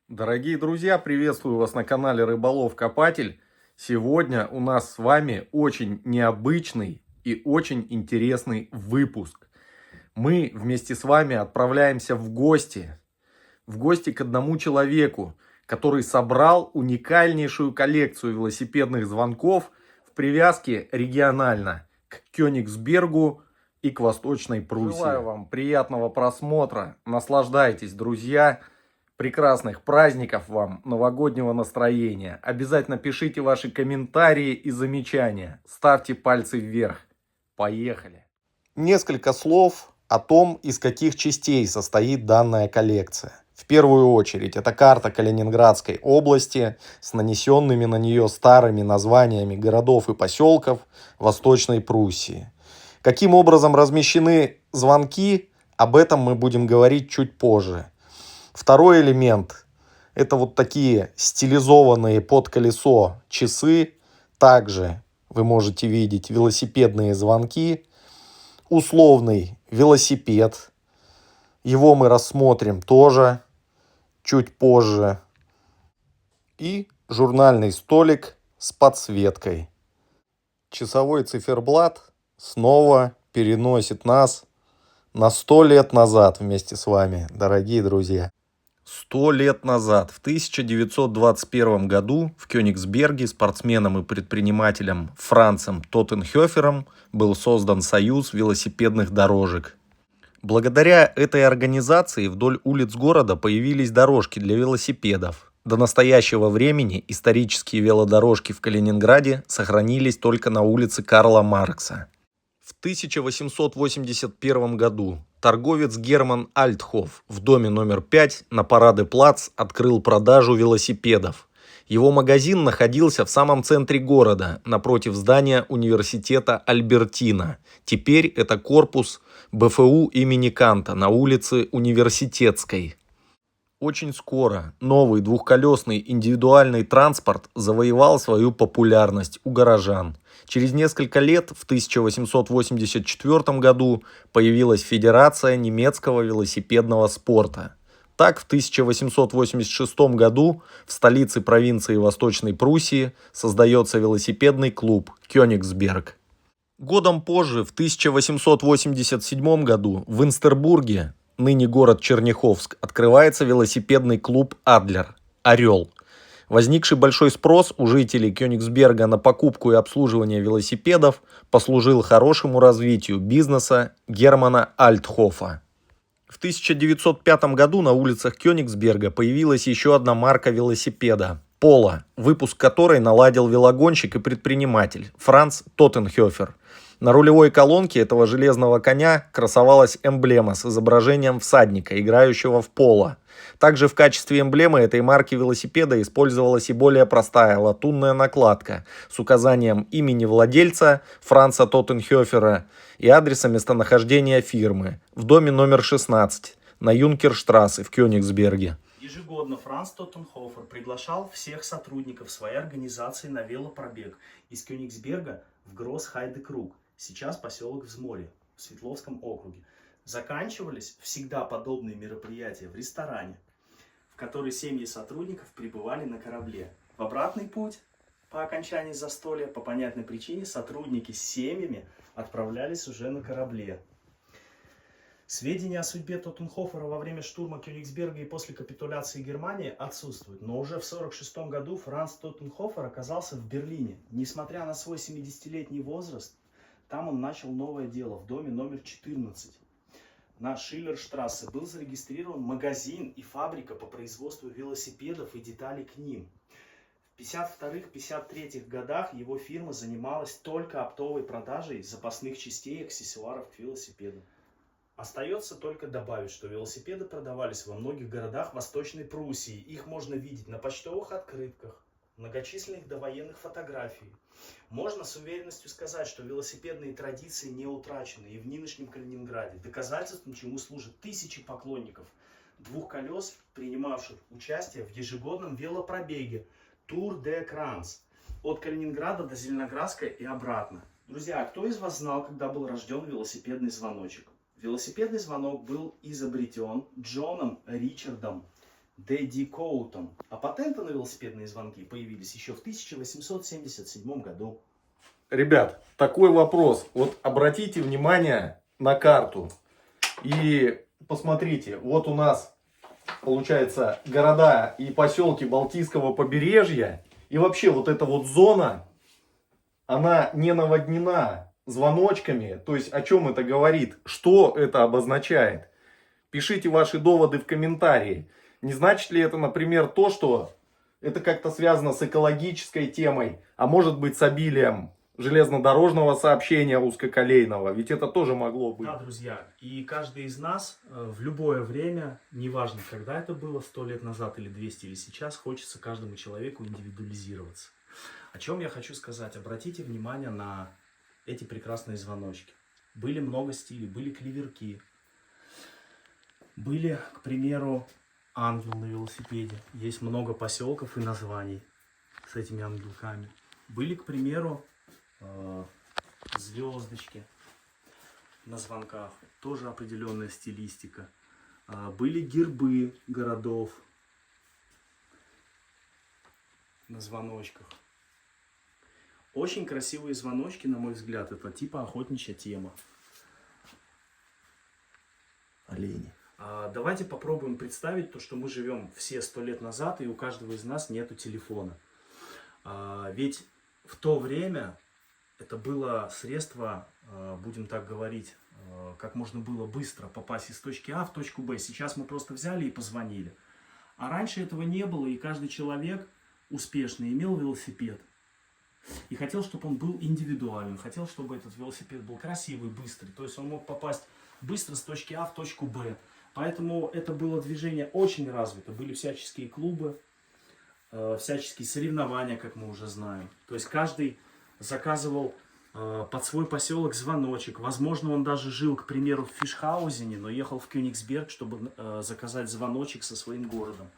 Дорогие друзья, приветствую вас на канале Рыболов Копатель. Сегодня у нас с вами очень необычный и очень интересный выпуск. Мы вместе с вами отправляемся в гости к одному человеку, который собрал уникальнейшую коллекцию велосипедных звонков в привязке регионально к Кёнигсбергу и к Восточной Пруссии. Желаю вам приятного просмотра, наслаждайтесь, друзья. Прекрасных праздников вам, новогоднего настроения. Обязательно пишите ваши комментарии и замечания. Ставьте пальцы вверх. Поехали. Несколько слов о том, из каких частей состоит данная коллекция. В первую очередь, это карта Калининградской области с нанесенными на нее старыми названиями городов и поселков Восточной Пруссии. Каким образом размещены звонки, об этом мы будем говорить чуть позже. Второй элемент – это вот такие стилизованные под колесо часы. Также вы можете видеть велосипедные звонки. Условный велосипед. Его мы рассмотрим тоже чуть позже. И журнальный столик с подсветкой. Часовой циферблат снова переносит нас на 100 лет назад вместе с вами, дорогие друзья. 100 лет назад, в 1921 году, в Кёнигсберге спортсменом и предпринимателем Францем Тоттенхёфером был создан Союз велосипедных дорожек. Благодаря этой организации вдоль улиц города появились дорожки для велосипедов. До настоящего времени исторические велодорожки в Калининграде сохранились только на улице Карла Маркса. В 1881 году торговец Герман Альтхоф в доме номер 5 на Параде-Плац открыл продажу велосипедов. Его магазин находился в самом центре города, напротив здания университета Альбертина. Теперь это корпус БФУ имени Канта на улице Университетской. Очень скоро новый двухколесный индивидуальный транспорт завоевал свою популярность у горожан. Через несколько лет, в 1884 году, появилась Федерация немецкого велосипедного спорта. Так, в 1886 году в столице провинции Восточной Пруссии создается велосипедный клуб «Кёнигсберг». Годом позже, в 1887 году, в Инстербурге, ныне город Черняховск, открывается велосипедный клуб «Адлер» «Орел». Возникший большой спрос у жителей Кёнигсберга на покупку и обслуживание велосипедов послужил хорошему развитию бизнеса Германа Альтхофа. В 1905 году на улицах Кёнигсберга появилась еще одна марка велосипеда – Поло, выпуск которой наладил велогонщик и предприниматель Франц Тоттенхёфер. На рулевой колонке этого железного коня красовалась эмблема с изображением всадника, играющего в поло. Также в качестве эмблемы этой марки велосипеда использовалась и более простая латунная накладка с указанием имени владельца Франца Тоттенхёфера и адреса местонахождения фирмы в доме номер 16 на Юнкерштрассе в Кёнигсберге. Ежегодно Франц Тоттенхофер приглашал всех сотрудников своей организации на велопробег из Кёнигсберга в Гросс-Хайде-Круг, сейчас поселок Взморье, в Свердловском округе. Заканчивались всегда подобные мероприятия в ресторане, в который семьи сотрудников прибывали на корабле. В обратный путь, по окончании застолья, по понятной причине, сотрудники с семьями отправлялись уже на корабле. Сведения о судьбе Тоттенхофера во время штурма Кёнигсберга и после капитуляции Германии отсутствуют, но уже в 1946 году Франц Тоттенхофер оказался в Берлине. Несмотря на свой 70-летний возраст, там он начал новое дело в доме номер 14. На Шиллерштрассе был зарегистрирован магазин и фабрика по производству велосипедов и деталей к ним. В 1952-1953 годах его фирма занималась только оптовой продажей запасных частей и аксессуаров к велосипеду. Остается только добавить, что велосипеды продавались во многих городах Восточной Пруссии. Их можно видеть на почтовых открытках, многочисленных довоенных фотографий. Можно с уверенностью сказать, что велосипедные традиции не утрачены и в нынешнем Калининграде. Доказательством чему служат тысячи поклонников двух колес, принимавших участие в ежегодном велопробеге Tour de Крans от Калининграда до Зеленоградска и обратно. Друзья, а кто из вас знал, когда был рожден велосипедный звоночек? Велосипедный звонок был изобретен Джоном Ричардом Дэдди Коутон. А патенты на велосипедные звонки появились еще в 1877 году. Ребят, такой вопрос. Вот обратите внимание на карту. И посмотрите, вот у нас, получается, города и поселки Балтийского побережья. И вообще вот эта вот зона, она не наводнена звоночками. То есть о чем это говорит? Что это обозначает? Пишите ваши доводы в комментарии. Не значит ли это, например, то, что это как-то связано с экологической темой, а может быть с обилием железнодорожного сообщения узкоколейного? Ведь это тоже могло быть. Да, друзья, и каждый из нас в любое время, неважно, когда это было, 100 лет назад или 200 или сейчас, хочется каждому человеку индивидуализироваться. О чем я хочу сказать? Обратите внимание на эти прекрасные звоночки. Были много стилей, были клеверки, были, к примеру, ангел на велосипеде. Есть много поселков и названий с этими ангелками. Были, к примеру, звездочки на звонках. Тоже определенная стилистика. Были гербы городов на звоночках. Очень красивые звоночки, на мой взгляд. Это типа охотничья тема. Олени. Давайте попробуем представить то, что мы живем все 100 лет назад, и у каждого из нас нету телефона. Ведь в то время это было средство, будем так говорить, как можно было быстро попасть из точки А в точку Б. Сейчас мы просто взяли и позвонили. А раньше этого не было, и каждый человек успешный имел велосипед. И хотел, чтобы он был индивидуальным, хотел, чтобы этот велосипед был красивый, быстрый. То есть он мог попасть быстро с точки А в точку Б. Поэтому это было движение очень развито. Были всяческие клубы, всяческие соревнования, как мы уже знаем. То есть каждый заказывал под свой поселок звоночек. Возможно, он даже жил, к примеру, в Фишхаузене, но ехал в Кёнигсберг, чтобы заказать звоночек со своим городом.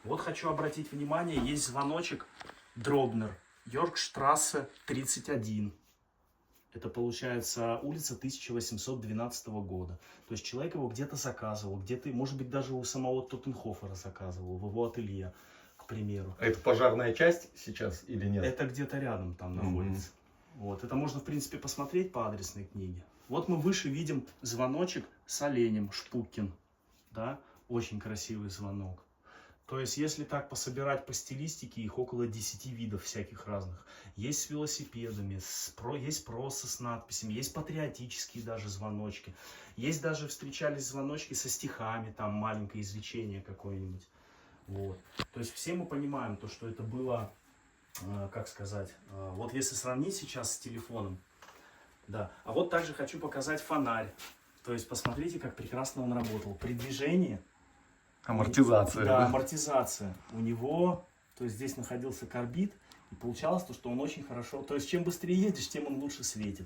Вот хочу обратить внимание, есть звоночек Дробнер, Йоркштрассе 31. Это получается улица 1812 года. То есть человек его где-то заказывал, где-то, может быть, даже у самого Тоттенхофера заказывал, в его ателье, к примеру. Это пожарная часть сейчас или нет? Это где-то рядом там находится. Вот. Это можно, в принципе, посмотреть по адресной книге. Вот мы выше видим звоночек с оленем, Шпуккин. Да? Очень красивый звонок. То есть, если так пособирать по стилистике, их около 10 видов всяких разных. Есть с велосипедами, есть просто с надписями, есть патриотические даже звоночки. Есть даже встречались звоночки со стихами, там маленькое извлечение какое-нибудь. Вот. То есть, все мы понимаем, то, что это было, как сказать, вот если сравнить сейчас с телефоном. Да. А вот также хочу показать фонарь. То есть, посмотрите, как прекрасно он работал. При движении... Амортизация. Да, амортизация. У него, то есть здесь находился карбид, и получалось то, что он очень хорошо, то есть чем быстрее едешь, тем он лучше светит.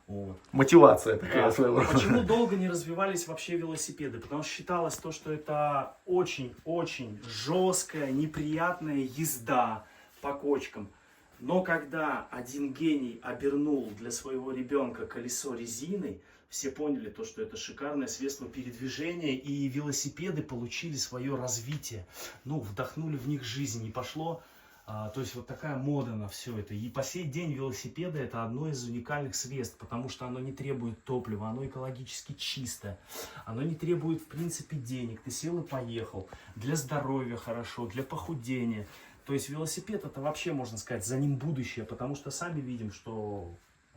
Вот. Мотивация такая своего рода. Почему долго не развивались вообще велосипеды? Потому что считалось то, что это очень-очень жесткая, неприятная езда по кочкам. Но когда один гений обернул для своего ребенка колесо резиной, все поняли то, что это шикарное средство передвижения, и велосипеды получили свое развитие. Ну, вдохнули в них жизнь, и пошло, то есть вот такая мода на все это. И по сей день велосипеды это одно из уникальных средств, потому что оно не требует топлива, оно экологически чистое, оно не требует в принципе денег. Ты сел и поехал. Для здоровья хорошо, для похудения. То есть велосипед это вообще, можно сказать, за ним будущее, потому что сами видим, что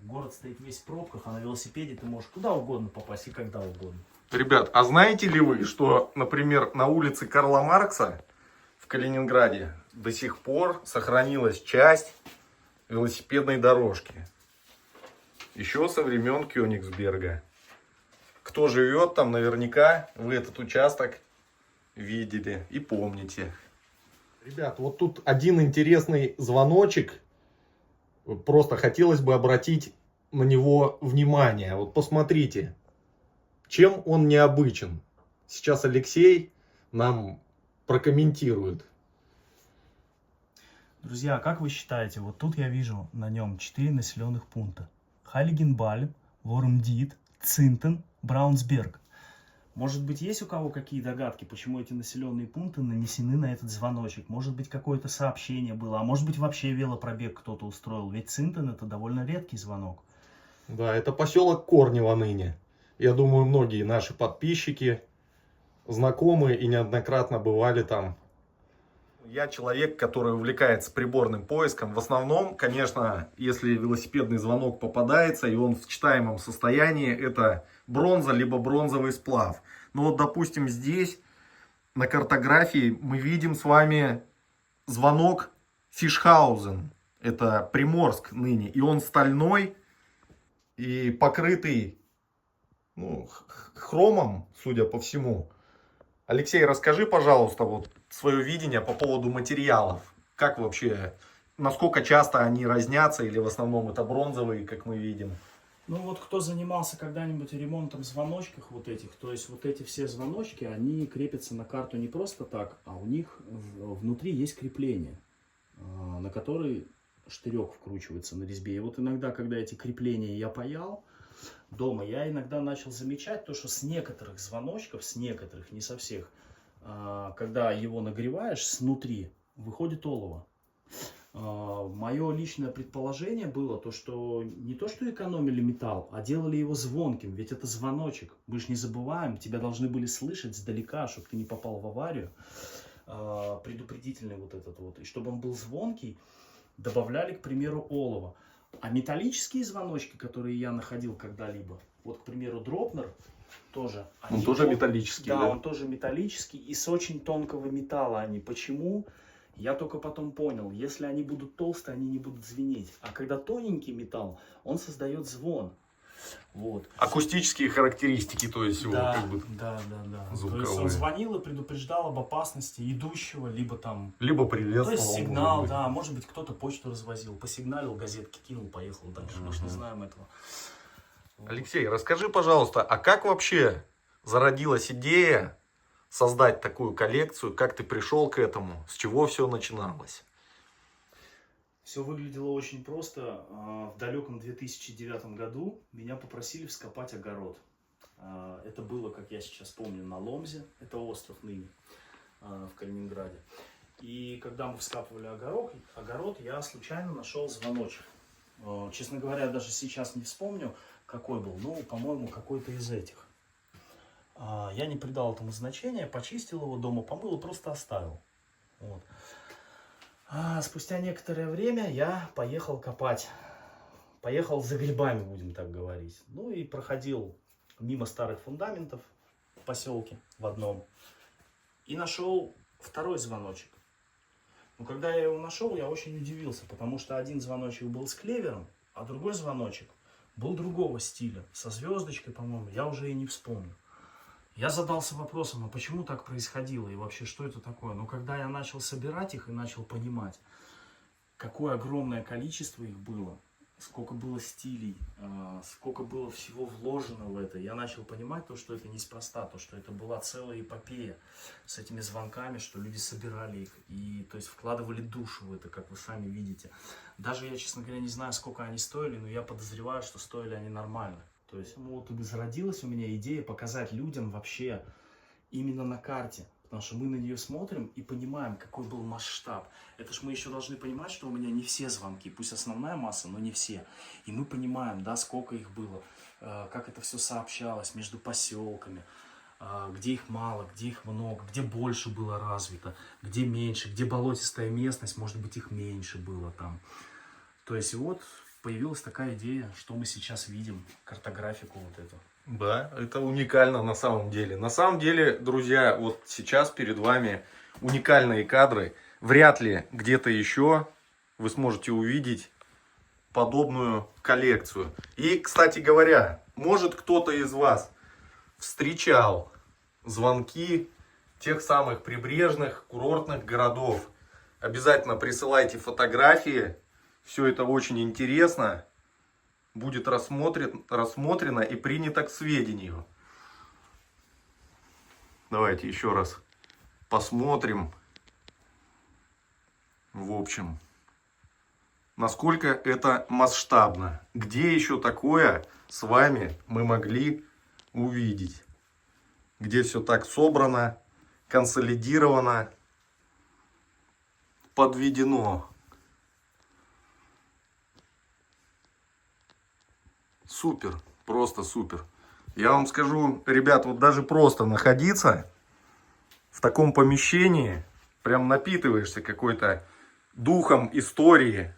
город стоит весь в пробках, а на велосипеде ты можешь куда угодно попасть и когда угодно. Ребят, а знаете ли вы, что, например, на улице Карла Маркса в Калининграде до сих пор сохранилась часть велосипедной дорожки? Еще со времен Кёнигсберга. Кто живет там, наверняка вы этот участок видели и помните. Ребят, вот тут один интересный звоночек. Просто хотелось бы обратить на него внимание. Вот посмотрите, чем он необычен. Сейчас Алексей нам прокомментирует. Друзья, как вы считаете, вот тут я вижу на нем 4 населенных пункта. Хайлигенбальм, Вормдит, Цинтен, Браунсберг. Может быть, есть у кого какие догадки, почему эти населенные пункты нанесены на этот звоночек? Может быть, какое-то сообщение было, а может быть, вообще велопробег кто-то устроил? Ведь Цинтон — это довольно редкий звонок. Да, это поселок Корнево ныне. Я думаю, многие наши подписчики знакомы и неоднократно бывали там. Я человек, который увлекается приборным поиском. В основном, конечно, если велосипедный звонок попадается и он в читаемом состоянии, это бронза либо бронзовый сплав. Но вот, допустим, здесь на картографии мы видим с вами звонок Фишхаузен. Это Приморск ныне. И он стальной и покрытый, ну, хромом, судя по всему. Алексей, расскажи, пожалуйста, вот свое видение по поводу материалов. Как вообще, насколько часто они разнятся или в основном это бронзовые, как мы видим? Ну вот кто занимался когда-нибудь ремонтом звоночков вот этих, то есть вот эти все звоночки, они крепятся на карту не просто так, а у них внутри есть крепление, на которые штырек вкручивается на резьбе. И вот иногда, когда эти крепления я паял дома, я иногда начал замечать то, что с некоторых звоночков, с некоторых, не со всех, когда его нагреваешь, снутри выходит олово. Мое личное предположение было то, что не то, что экономили металл, а делали его звонким, ведь это звоночек. Мы же не забываем, тебя должны были слышать сдалека, чтобы ты не попал в аварию. Предупредительный вот этот вот. И чтобы он был звонкий, добавляли, к примеру, олово. А металлические звоночки, которые я находил когда-либо, вот, к примеру, Дропнер, тоже. Он тоже металлический, да? Да, он тоже металлический и с очень тонкого металла они. Почему? Я только потом понял, если они будут толстые, они не будут звенеть. А когда тоненький металл, он создает звон. Вот. Акустические характеристики, то есть Да, его как бы да. звуковые. То есть он звонил и предупреждал об опасности идущего, либо там... Либо То приветствовал. есть сигнал, да, может быть, кто-то почту развозил, посигналил, газетки кинул, поехал дальше. Мы же не знаем этого. Алексей, расскажи, пожалуйста, а как вообще зародилась идея создать такую коллекцию? Как ты пришел к этому? С чего все начиналось? Все выглядело очень просто. В далеком 2009 году меня попросили вскопать огород. Это было, как я сейчас помню, на Ломзе. Это остров ныне в Калининграде. И когда мы вскапывали огород, я случайно нашел звоночек. Честно говоря, даже сейчас не вспомню, какой был. Ну, по-моему, какой-то из этих. Я не придал этому значения, почистил его дома, помыл и просто оставил. Вот. Спустя некоторое время я поехал копать. Поехал за грибами, будем так говорить. Ну и проходил мимо старых фундаментов в поселке в одном. И нашел второй звоночек. Но когда я его нашел, я очень удивился, потому что один звоночек был с клевером, а другой звоночек был другого стиля, со звездочкой, по-моему, я уже и не вспомню. Я задался вопросом, а почему так происходило и вообще что это такое? Но когда я начал собирать их и начал понимать, какое огромное количество их было, сколько было стилей, сколько было всего вложено в это, я начал понимать то, что это неспроста, то, что это была целая эпопея с этими звонками, что люди собирали их и, то есть, вкладывали душу в это, как вы сами видите. Даже я, честно говоря, не знаю, сколько они стоили, но я подозреваю, что стоили они нормально. То есть, вот зародилась у меня идея показать людям вообще именно на карте. Потому что мы на нее смотрим и понимаем, какой был масштаб. Это ж мы еще должны понимать, что у меня не все звонки. Пусть основная масса, но не все. И мы понимаем, да, сколько их было, как это все сообщалось между поселками, где их мало, где их много, где больше было развито, где меньше, где болотистая местность, может быть, их меньше было там. То есть вот появилась такая идея, что мы сейчас видим, картографику вот эту. Да, это уникально на самом деле. На самом деле, друзья, вот сейчас перед вами уникальные кадры. Вряд ли где-то еще вы сможете увидеть подобную коллекцию. И, кстати говоря, может кто-то из вас встречал звонки тех самых прибрежных курортных городов. Обязательно присылайте фотографии. Все это очень интересно. Будет рассмотрено и принято к сведению. Давайте еще раз посмотрим. В общем, насколько это масштабно. Где еще такое с вами мы могли увидеть? где все так собрано, консолидировано, подведено. Супер, просто супер. Я вам скажу, ребят, вот даже просто находиться в таком помещении, прям напитываешься какой-то духом истории.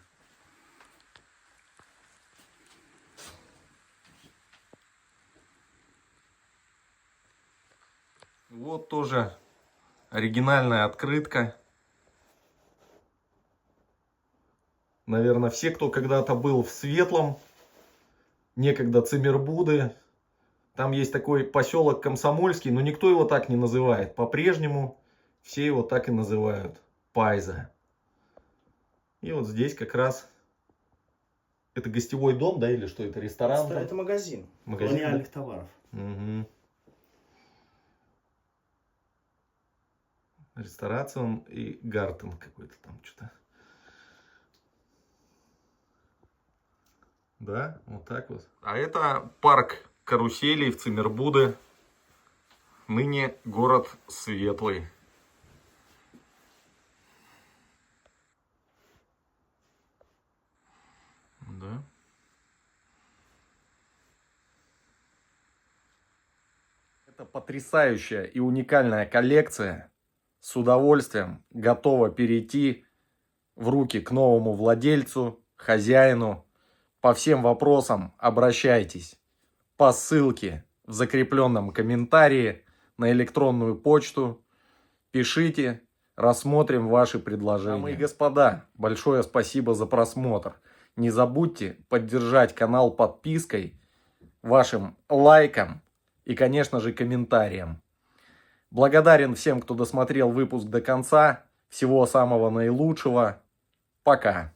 Вот тоже оригинальная открытка. Наверное, все, кто когда-то был в Светлом, некогда Циммербуды, там есть такой поселок Комсомольский, но никто его так не называет. По-прежнему все его так и называют. Пайза. И вот здесь как раз это гостевой дом, да, или что это, ресторан? Это магазин. Колониальных товаров. Угу. Ресторацион и гартен какой-то там что-то. Да, вот так вот. А это парк каруселей в Циммербуде. Ныне город Светлый. Да. Это потрясающая и уникальная коллекция. С удовольствием готова перейти в руки к новому владельцу, хозяину. По всем вопросам обращайтесь по ссылке в закрепленном комментарии на электронную почту. Пишите, рассмотрим ваши предложения. Дамы и господа, большое спасибо за просмотр. Не забудьте поддержать канал подпиской, вашим лайком и, конечно же, комментарием. Благодарен всем, кто досмотрел выпуск до конца. Всего самого наилучшего. Пока.